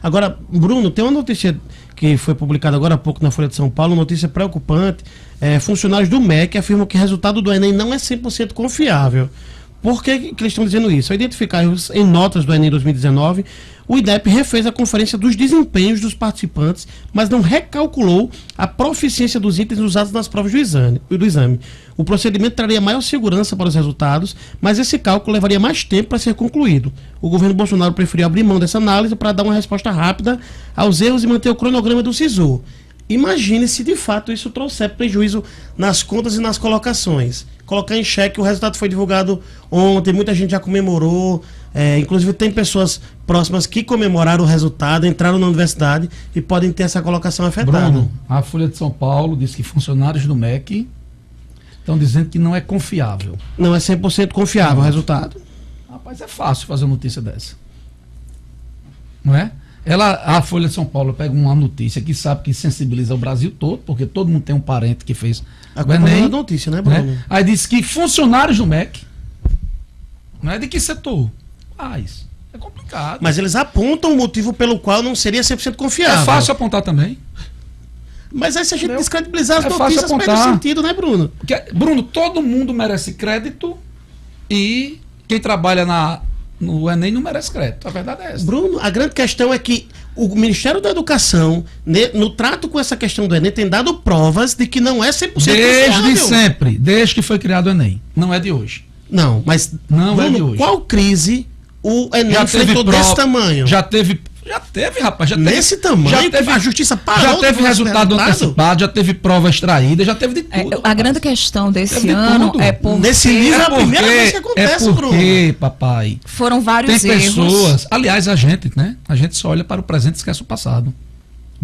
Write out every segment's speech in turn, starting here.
Agora, Bruno, tem uma notícia que foi publicada agora há pouco na Folha de São Paulo, notícia preocupante. Funcionários do MEC afirmam que o resultado do Enem não é 100% confiável. Por que eles estão dizendo isso? Ao identificar erros em notas do Enem 2019, o INEP refez a conferência dos desempenhos dos participantes, mas não recalculou a proficiência dos itens usados nas provas do exame. O procedimento traria maior segurança para os resultados, mas esse cálculo levaria mais tempo para ser concluído. O governo Bolsonaro preferiu abrir mão dessa análise para dar uma resposta rápida aos erros e manter o cronograma do SISU. Imagine se de fato isso trouxer prejuízo nas contas e nas colocações. Colocar em xeque, o resultado foi divulgado ontem, muita gente já comemorou, inclusive tem pessoas próximas que comemoraram o resultado, entraram na universidade e podem ter essa colocação afetada. Bruno, a Folha de São Paulo diz que funcionários do MEC estão dizendo que não é confiável. Não é 100% confiável o resultado. Rapaz, é fácil fazer uma notícia dessa. Não é? A Folha de São Paulo pega uma notícia que sabe que sensibiliza o Brasil todo, porque todo mundo tem um parente que fez o Enem. Notícia, né, Bruno? Né? Aí diz que funcionários do MEC, não é de que setor? É complicado. Mas eles apontam o motivo pelo qual não seria 100% confiável. É fácil apontar também. Mas aí se a gente descredibilizar as fácil notícias, apontar. perde sentido, né, Bruno? Porque, Bruno, todo mundo merece crédito e quem trabalha no Enem não merece crédito. A verdade é essa. Bruno, a grande questão é que o Ministério da Educação, no trato com essa questão do Enem, tem dado provas de que não é 100% confiável. Desde sempre, desde que foi criado o Enem. Não é de hoje. Não, mas não Bruno, é de hoje. Qual crise o Enem enfrentou desse tamanho? Já teve, rapaz. Nesse tamanho, a justiça parou. Já teve resultado antecipado, já teve prova extraída, já teve de tudo. A grande questão desse ano é porque... Nesse nível é a primeira vez que acontece, Bruno. Papai. Foram vários erros. Tem pessoas... Aliás, a gente só olha para o presente e esquece o passado.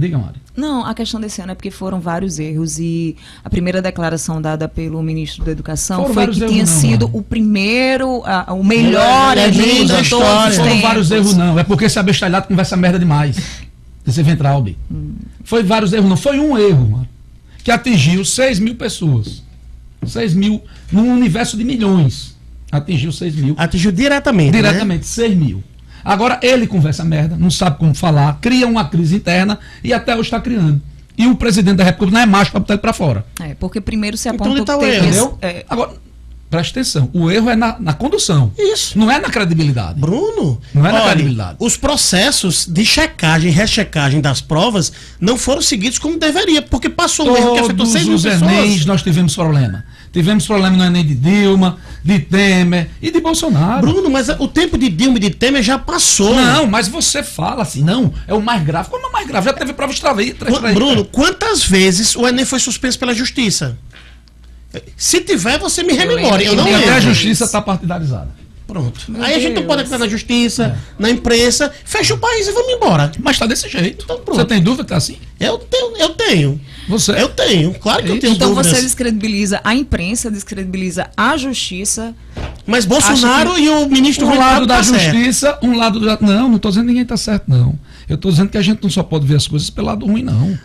Diga, Mari. Não, a questão desse ano é porque foram vários erros e a primeira declaração dada pelo ministro da Educação foi que tinha sido o primeiro, o melhor Enem de todos os tempos. Foram vários erros não, é porque esse abestalhado conversa merda demais. Esse Ventralbe. Foi vários erros não, foi um erro, mano, que atingiu 6 mil pessoas. 6 mil, num universo de milhões. Atingiu 6 mil. Atingiu diretamente, né? 6 mil. Agora ele conversa merda, não sabe como falar, cria uma crise interna e até hoje está criando. E o presidente da República não é macho para botar ele para fora. Porque primeiro se apontou então, que teve Agora, preste atenção, o erro é na condução. Isso. Não é na credibilidade. Bruno, não é na credibilidade. Os processos de checagem e rechecagem das provas não foram seguidos como deveria, porque passou um erro que afetou 6 mil pessoas. Todos os Enems nós tivemos problema. Tivemos problema no Enem de Dilma, de Temer e de Bolsonaro. Bruno, mas o tempo de Dilma e de Temer já passou. Não, mas você fala assim, não, é o mais grave. Como é o mais grave? Já teve prova extraída. Bruno, quantas vezes o Enem foi suspenso pela Justiça? Se tiver, você me rememore. Eu não lembro. Até a Justiça está partidarizada. Pronto. Aí a gente não pode acreditar na Justiça, na imprensa, fecha o país e vamos embora. Mas está desse jeito. Então, você tem dúvida que está assim? Eu tenho. Você? Eu tenho, claro que eu tenho então dúvidas. Você descredibiliza a imprensa, descredibiliza a Justiça. Mas Bolsonaro e o ministro um lado da Justiça, um lado da... Não estou dizendo que ninguém está certo, não. Eu estou dizendo que a gente não só pode ver as coisas pelo lado ruim, não.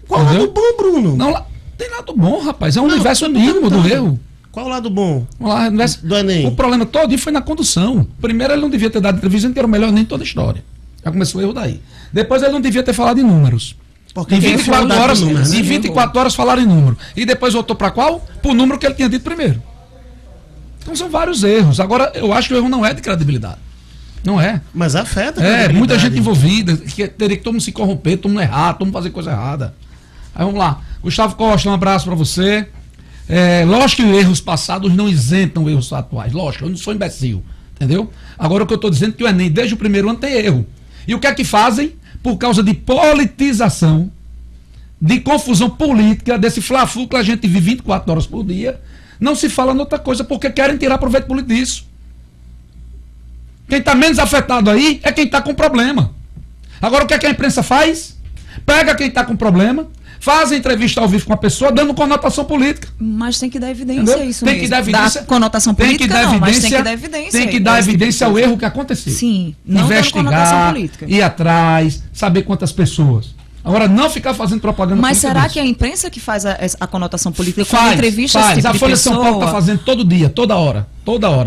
Qual o lado bom, Bruno? Não, tem lado bom, rapaz. É um universo mínimo do erro. Qual o lado bom do Enem? O problema todo foi na condução. Primeiro, ele não devia ter dado entrevista, que era o melhor nem toda a história. Já começou o erro daí. Depois, ele não devia ter falado em números. Porque em 24 horas falaram em número. E depois voltou para qual? Para o número que ele tinha dito primeiro. Então são vários erros. Agora, eu acho que o erro não é de credibilidade. Não é. Mas afeta a credibilidade. Muita gente envolvida, que teria que todo mundo se corromper, todo mundo errar, todo mundo fazer coisa errada. Aí vamos lá. Gustavo Costa, um abraço para você. Lógico que erros passados não isentam erros atuais. Lógico, eu não sou imbecil. Entendeu? Agora o que eu estou dizendo é que o Enem, desde o primeiro ano, tem erro. E o que é que fazem? Por causa de politização, de confusão política, desse fla-flu que a gente vive 24 horas por dia, não se fala noutra coisa, porque querem tirar proveito político disso. Quem está menos afetado aí é quem está com problema. Agora o que é que a imprensa faz? Pega quem está com problema, faz a entrevista ao vivo com a pessoa, dando conotação política. Mas tem que dar evidência isso tem que dar evidência. Da conotação política mas tem que dar evidência. Tem que dar evidência ao erro que aconteceu. Sim, não investigar, ir atrás, saber quantas pessoas. Agora, não ficar fazendo propaganda política. Mas será disso. que é a imprensa que faz a conotação política? Faz. Tipo a Folha de São Paulo está fazendo todo dia, toda hora.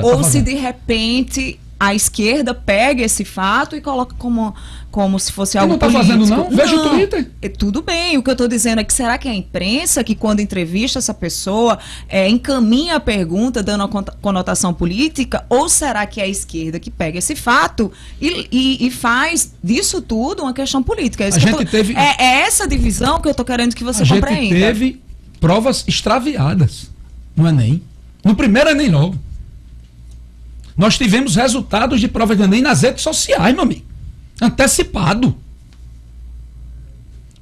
Ou se de repente a esquerda pega esse fato e coloca como se fosse algo político. Não está fazendo, não? Veja o Twitter. Tudo bem, o que eu estou dizendo é que será que é a imprensa que, quando entrevista essa pessoa, encaminha a pergunta dando uma conotação política, ou será que é a esquerda que pega esse fato e faz disso tudo uma questão política? É essa divisão que eu estou querendo que você compreenda. A gente teve provas extraviadas no Enem. No primeiro Enem logo. Nós tivemos resultados de provas de Enem nas redes sociais, meu amigo. Antecipado.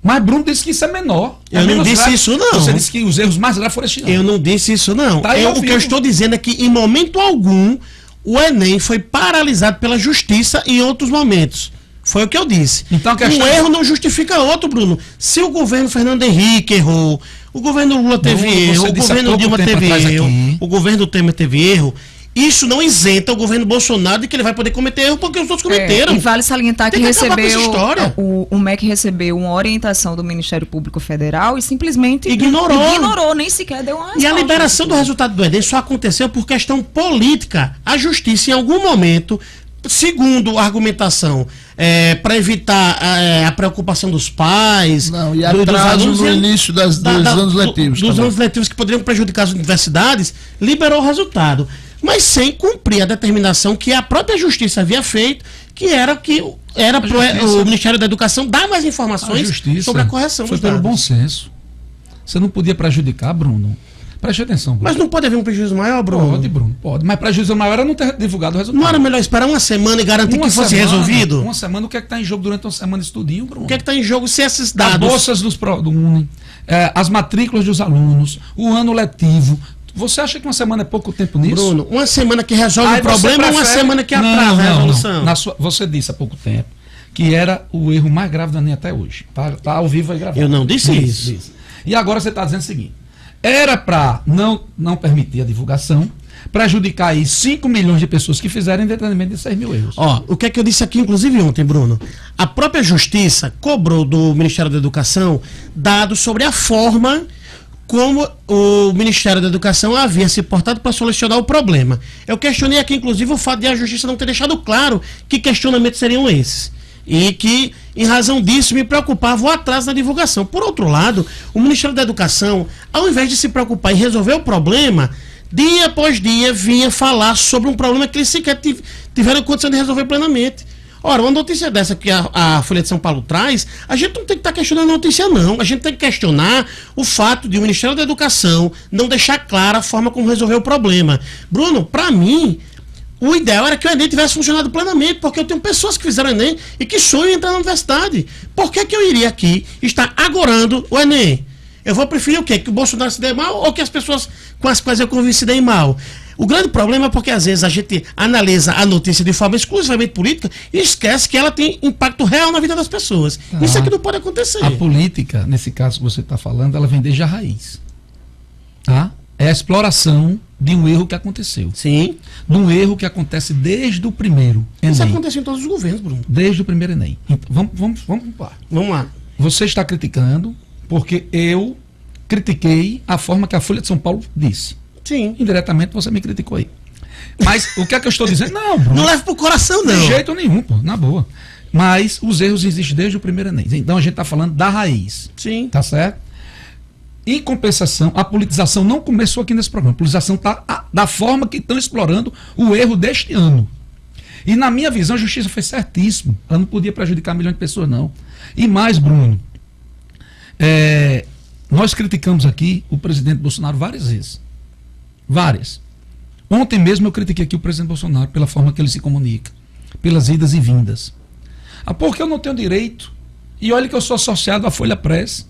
Mas Bruno disse que isso é menor. Eu não disse isso, não. Você disse que os erros mais graves foram este ano. Eu não disse isso, não. Tá, o que eu estou dizendo é que, em momento algum, o Enem foi paralisado pela justiça em outros momentos. Foi o que eu disse. Então, um erro não justifica outro, Bruno. Se o governo Fernando Henrique errou, o governo Lula teve erro, o governo Dilma teve erro, o governo Temer teve erro, isso não isenta o governo Bolsonaro de que ele vai poder cometer erro porque os outros cometeram. E vale salientar que o MEC recebeu uma orientação do Ministério Público Federal e simplesmente ignorou, nem sequer deu uma resposta. E a liberação do resultado do Enem só aconteceu por questão política. A justiça, em algum momento, segundo a argumentação, para evitar a preocupação dos pais, e atraso no início dos anos letivos. Dos anos letivos que poderiam prejudicar as universidades, liberou o resultado. Mas sem cumprir a determinação que a própria justiça havia feito, que era para o Ministério da Educação dar mais informações sobre a correção dos dados. Foi pelo bom senso. Você não podia prejudicar, Bruno. Preste atenção, Bruno. Mas não pode haver um prejuízo maior, Bruno? Pode, Bruno, pode. Mas prejuízo maior era não ter divulgado o resultado. Não era melhor esperar uma semana e garantir que fosse resolvido? Uma semana, o que é que está em jogo durante uma semana de estudinho, Bruno? O que é que está em jogo se esses dados... As bolsas do UNE, as matrículas dos alunos, o ano letivo... Você acha que uma semana é pouco tempo nisso? Bruno, uma semana que resolve o problema ou uma semana que atrasa a resolução? Você disse há pouco tempo que era o erro mais grave da Enem até hoje. Tá ao vivo aí gravado. Eu não disse isso. E agora você está dizendo o seguinte: era para não permitir a divulgação, prejudicar aí 5 milhões de pessoas que fizeram entretenimento de 6 mil erros. O que é que eu disse aqui, inclusive ontem, Bruno? A própria Justiça cobrou do Ministério da Educação dados sobre a forma como o Ministério da Educação havia se portado para solucionar o problema. Eu questionei aqui, inclusive, o fato de a Justiça não ter deixado claro que questionamentos seriam esses. E que, em razão disso, me preocupava o atraso na divulgação. Por outro lado, o Ministério da Educação, ao invés de se preocupar em resolver o problema, dia após dia vinha falar sobre um problema que eles sequer tiveram condição de resolver plenamente. Ora, uma notícia dessa que a Folha de São Paulo traz, a gente não tem que estar questionando a notícia, não. A gente tem que questionar o fato de o Ministério da Educação não deixar clara a forma como resolver o problema. Bruno, para mim, o ideal era que o Enem tivesse funcionado plenamente, porque eu tenho pessoas que fizeram Enem e que sonham em entrar na universidade. Por que eu iria aqui estar agorando o Enem? Eu vou preferir o quê? Que o Bolsonaro se dê mal ou que as pessoas com as quais eu convivi se deem mal? O grande problema é porque, às vezes, a gente analisa a notícia de forma exclusivamente política e esquece que ela tem impacto real na vida das pessoas. Isso é que não pode acontecer. A política, nesse caso que você está falando, ela vem desde a raiz. Tá? É a exploração de um erro que aconteceu. Sim. De um erro que acontece desde o primeiro Enem. Isso aconteceu em todos os governos, Bruno. Desde o primeiro Enem. Então, vamos lá. Vamos lá. Você está criticando porque eu critiquei a forma que a Folha de São Paulo disse. Sim. Indiretamente você me criticou aí. Mas o que é que eu estou dizendo? Não, Bruno, não leva pro coração, não. De jeito nenhum, pô, na boa. Mas os erros existem desde o primeiro Enem. Então a gente está falando da raiz. Sim. Tá certo? Em compensação, a politização não começou aqui nesse programa. A politização está da forma que estão explorando o erro deste ano. E na minha visão, a justiça fez certíssimo. Ela não podia prejudicar milhões de pessoas, não. E mais, Bruno, nós criticamos aqui o presidente Bolsonaro várias vezes. Várias. Ontem mesmo eu critiquei aqui o presidente Bolsonaro pela forma que ele se comunica, pelas idas e vindas. Porque eu não tenho direito, e olha que eu sou associado à Folha Press,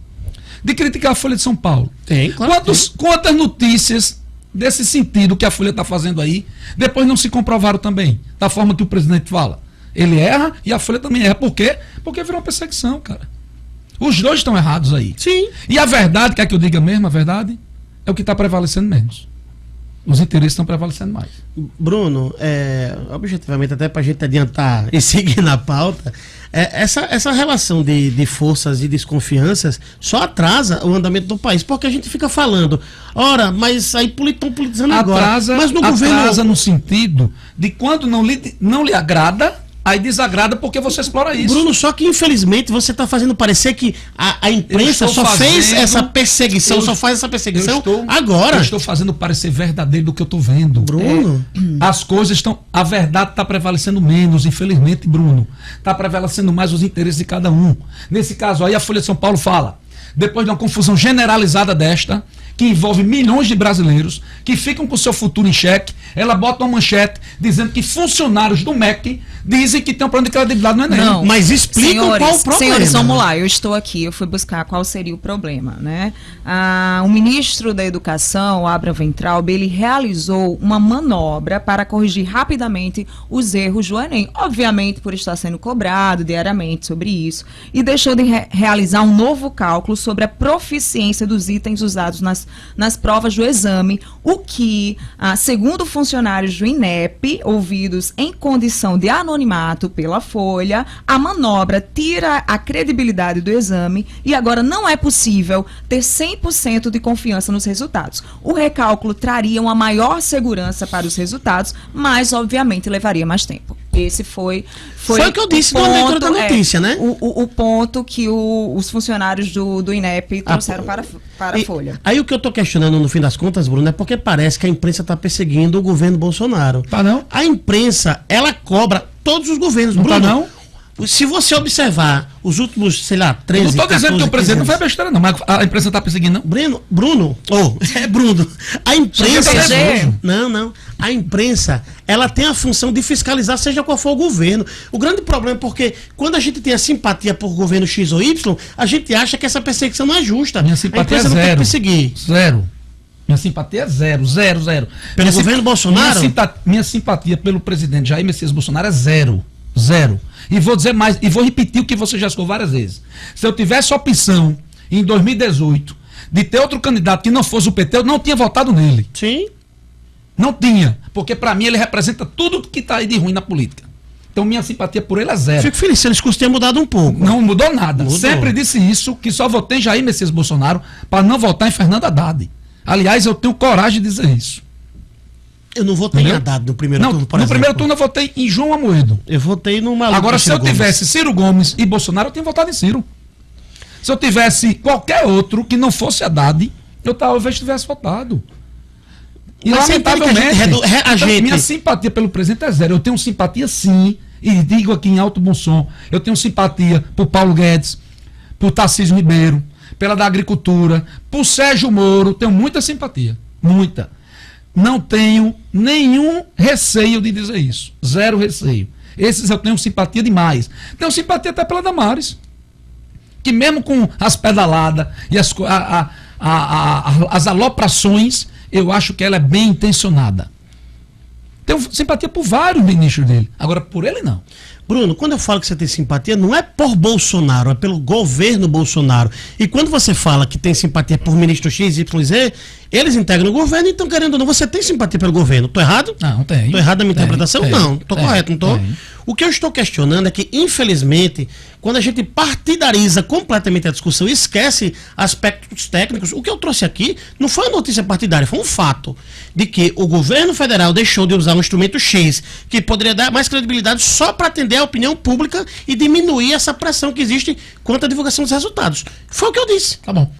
de criticar a Folha de São Paulo. Tem, claro. Quantas notícias desse sentido que a Folha está fazendo aí, depois não se comprovaram também, da forma que o presidente fala. Ele erra e a Folha também erra. Por quê? Porque virou uma perseguição, cara. Os dois estão errados aí. Sim. E a verdade, quer que eu diga mesmo, a verdade é o que está prevalecendo menos. Os interesses estão prevalecendo mais. Bruno, objetivamente, até para a gente adiantar e seguir na pauta, essa relação de forças e desconfianças só atrasa o andamento do país, porque a gente fica falando, ora, mas aí estão politizando agora. Mas no governo... Atrasa no sentido de quando não lhe agrada, aí desagrada porque você explora isso. Bruno, só que infelizmente você está fazendo parecer que a imprensa fez essa perseguição, só faz essa perseguição agora. Eu estou fazendo parecer verdadeiro do que eu estou vendo. Bruno. As coisas estão... A verdade está prevalecendo menos, infelizmente, Bruno. Está prevalecendo mais os interesses de cada um. Nesse caso aí, a Folha de São Paulo fala, depois de uma confusão generalizada desta, que envolve milhões de brasileiros que ficam com seu futuro em xeque, ela bota uma manchete dizendo que funcionários do MEC dizem que tem um plano de credibilidade no Enem. Não, mas explicam qual o problema. Senhores, vamos lá, eu estou aqui, eu fui buscar qual seria o problema, né? O ministro da Educação, o Abraham Weintraub, ele realizou uma manobra para corrigir rapidamente os erros do Enem, obviamente por estar sendo cobrado diariamente sobre isso, e deixou de realizar um novo cálculo sobre a proficiência dos itens usados nas provas do exame, o que, segundo funcionários do INEP, ouvidos em condição de anonimato pela Folha, a manobra tira a credibilidade do exame e agora não é possível ter 100% de confiança nos resultados. O recálculo traria uma maior segurança para os resultados, mas obviamente levaria mais tempo. Esse foi o que eu disse na leitura da notícia, né? O ponto que os funcionários do INEP trouxeram para a Folha. Aí o que eu estou questionando, no fim das contas, Bruno, é porque parece que a imprensa está perseguindo o governo Bolsonaro. Tá não? A imprensa, ela cobra todos os governos. Não Bruno, tá não? Se você observar os últimos, sei lá, 13, não estou dizendo 14, que o presidente não 15 foi besteira, não, mas a imprensa está perseguindo, não? Bruno, a imprensa... Você Não. A imprensa, ela tem a função de fiscalizar, seja qual for o governo. O grande problema é porque quando a gente tem a simpatia por governo X ou Y, a gente acha que essa perseguição não é justa. Minha simpatia a imprensa é não tem que zero. perseguir. Zero. Minha simpatia é zero. Pelo governo Bolsonaro? Minha simpatia pelo presidente Jair Messias Bolsonaro é zero. E vou dizer mais, e vou repetir o que você já escutou várias vezes. Se eu tivesse a opção, em 2018, de ter outro candidato que não fosse o PT, eu não tinha votado nele. Sim. Não tinha. Porque pra mim ele representa tudo que tá aí de ruim na política. Então minha simpatia por ele é zero. Fico feliz se eles costumam mudado um pouco. Não mudou nada. Mudou. Sempre disse isso, que só votei em Jair Messias Bolsonaro para não votar em Fernando Haddad. Aliás, eu tenho coragem de dizer isso. Eu não votei em Haddad no primeiro turno, por no exemplo. primeiro turno eu votei em João Amoedo. Eu votei no maluco. Agora, se eu tivesse Ciro Gomes e Bolsonaro, eu tinha votado em Ciro. Se eu tivesse qualquer outro que não fosse Haddad, eu talvez tivesse votado. E mas lamentavelmente, minha simpatia pelo presidente é zero. Eu tenho simpatia sim, e digo aqui em alto bom som, eu tenho simpatia por Paulo Guedes, por Tarcísio Ribeiro, pela da agricultura, por Sérgio Moro, tenho muita simpatia, muita. Não tenho nenhum receio de dizer isso, zero receio. Esses eu tenho simpatia demais. Tenho simpatia até pela Damares, que mesmo com as pedaladas e as aloprações, eu acho que ela é bem intencionada. Tenho simpatia por vários ministros dele. Agora, por ele, não. Bruno, quando eu falo que você tem simpatia, não é por Bolsonaro, é pelo governo Bolsonaro. E quando você fala que tem simpatia por ministro X, Y, Z, eles integram o governo, então, querendo ou não, você tem simpatia pelo governo. Tô errado? Não, tem. Tô errado na minha interpretação? Não. Tô correto, não tô? Tem. O que eu estou questionando é que, infelizmente, quando a gente partidariza completamente a discussão e esquece aspectos técnicos, o que eu trouxe aqui não foi uma notícia partidária, foi um fato de que o governo federal deixou de usar um instrumento X que poderia dar mais credibilidade só para atender a opinião pública e diminuir essa pressão que existe quanto à divulgação dos resultados. Foi o que eu disse. Tá bom.